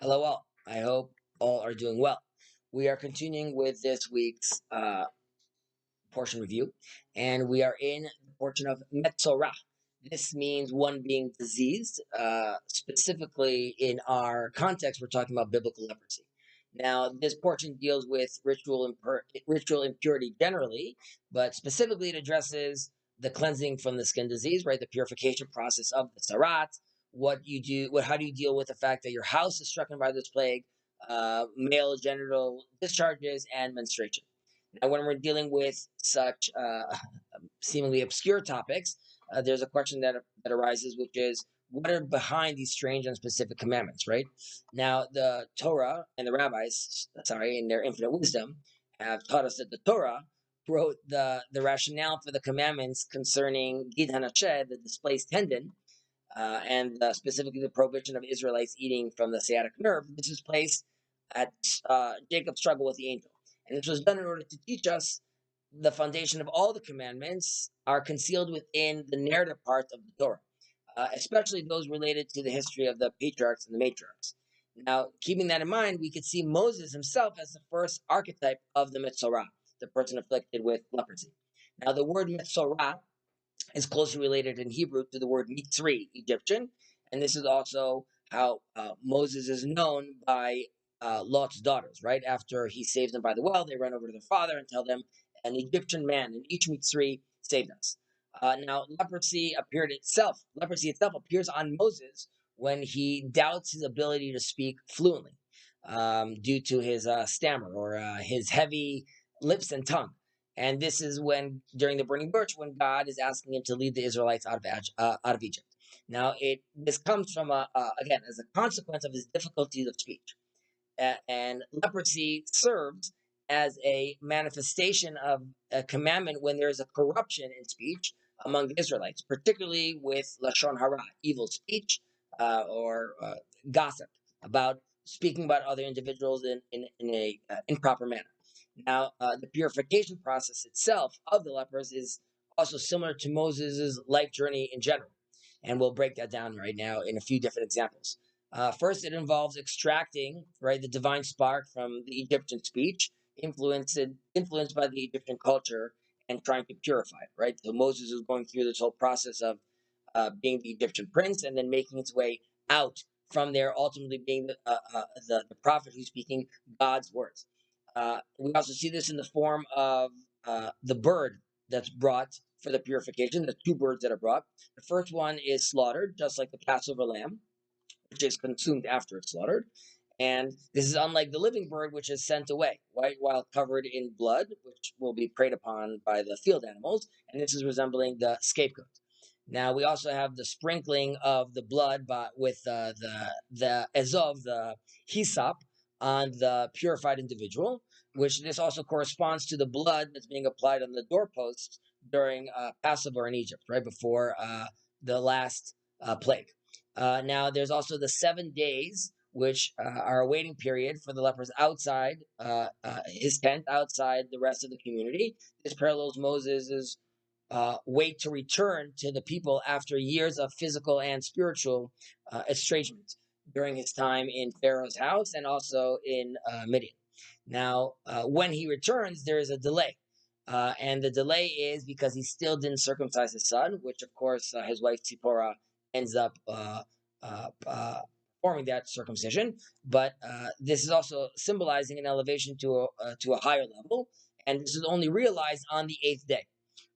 Hello, all. I hope all are doing well. We are continuing with this week's portion review, and we are in the portion of Metzora. This means one being diseased. Specifically, in our context, we're talking about biblical leprosy. Now, this portion deals with ritual impurity generally, but specifically it addresses the cleansing from the skin disease, right? The purification process of the sarat. How do you deal with the fact that your house is stricken by this plague, male genital discharges, and menstruation. Now, when we're dealing with such seemingly obscure topics, there's a question that arises, which is what are behind these strange and specific commandments, right? Now, the Torah and the rabbis, in their infinite wisdom, have taught us that the Torah wrote the rationale for the commandments concerning Gid Hanashed, the displaced tendon, and specifically the prohibition of Israelites eating from the sciatic nerve. This is placed at Jacob's struggle with the angel. And this was done in order to teach us the foundation of all the commandments are concealed within the narrative part of the Torah, especially those related to the history of the patriarchs and the matriarchs. Now, keeping that in mind, we could see Moses himself as the first archetype of the Metzora, the person afflicted with leprosy. Now, the word Metzora is closely related in Hebrew to the word Mitzri, Egyptian, and this is also how Moses is known by Lot's daughters. Right after he saves them by the well, they run over to their father and tell them, "An Egyptian man in each Mitzri saved us." Now, leprosy itself appears on Moses when he doubts his ability to speak fluently due to his stammer or his heavy lips and tongue. And this is when, during the burning bush, when God is asking him to lead the Israelites out of Egypt. Now, this comes from again as a consequence of his difficulties of speech, and leprosy serves as a manifestation of a commandment when there is a corruption in speech among the Israelites, particularly with lashon hara, evil speech, or gossip about speaking about other individuals in a improper manner. Now, the purification process itself of the lepers is also similar to Moses' life journey in general. And we'll break that down right now in a few different examples. First, it involves extracting the divine spark from the Egyptian speech, influenced by the Egyptian culture, and trying to purify it. Right, so Moses is going through this whole process of being the Egyptian prince, and then making its way out from there, ultimately being the prophet who's speaking God's words. We also see this in the form of the bird that's brought for the purification. The two birds that are brought. The first one is slaughtered, just like the Passover lamb, which is consumed after it's slaughtered. And this is unlike the living bird, which is sent away, right, while covered in blood, which will be preyed upon by the field animals. And this is resembling the scapegoat. Now we also have the sprinkling of the blood, but with the ezov, the hyssop, on the purified individual, which this also corresponds to the blood that's being applied on the doorposts during Passover in Egypt, right before the last plague. Now there's also the 7 days, which are a waiting period for the lepers outside his tent, outside the rest of the community. This parallels Moses' wait to return to the people after years of physical and spiritual estrangement during his time in Pharaoh's house and also in Midian. Now, when he returns, there is a delay. And the delay is because he still didn't circumcise his son, which, of course, his wife Tzipporah ends up performing that circumcision. But this is also symbolizing an elevation to a higher level. And this is only realized on the 8th day.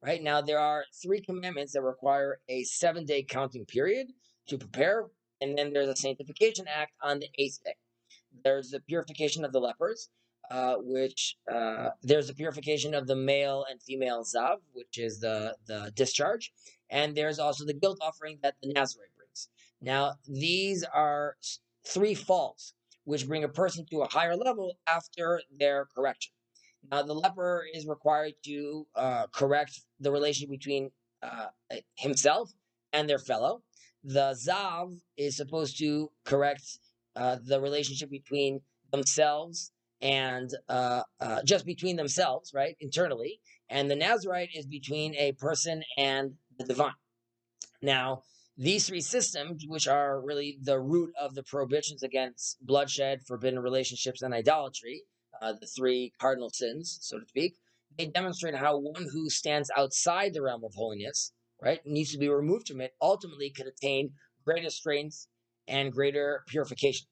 Right now, there are 3 commandments that require a 7-day counting period to prepare, and then there's a sanctification act on the 8th day. There's the purification of the lepers, which there's the purification of the male and female zav, which is the discharge, and there's also the guilt offering that the Nazarite brings. Now, these are 3 falls, which bring a person to a higher level after their correction. Now, the leper is required to correct the relation between himself and their fellow. The zav is supposed to correct the relationship between themselves and just between themselves, right, internally. And the Nazarite is between a person and the divine. Now, These three systems, which are really the root of the prohibitions against bloodshed, forbidden relationships, and idolatry, the three cardinal sins, so to speak, they demonstrate how one who stands outside the realm of holiness, right, needs to be removed from it, ultimately could attain greater strength and greater purification.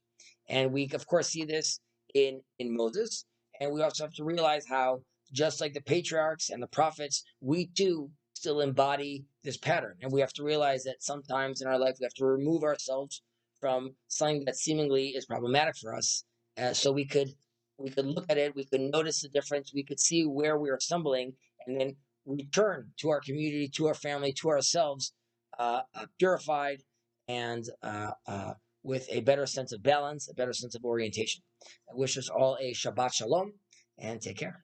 And we, of course, see this in Moses. And we also have to realize how, just like the patriarchs and the prophets, we too still embody this pattern. And we have to realize that sometimes in our life, we have to remove ourselves from something that seemingly is problematic for us. So we could look at it, we could notice the difference, we could see where we are stumbling, and then return to our community, to our family, to ourselves, purified and with a better sense of balance, a better sense of orientation. I wish us all a Shabbat Shalom, and take care.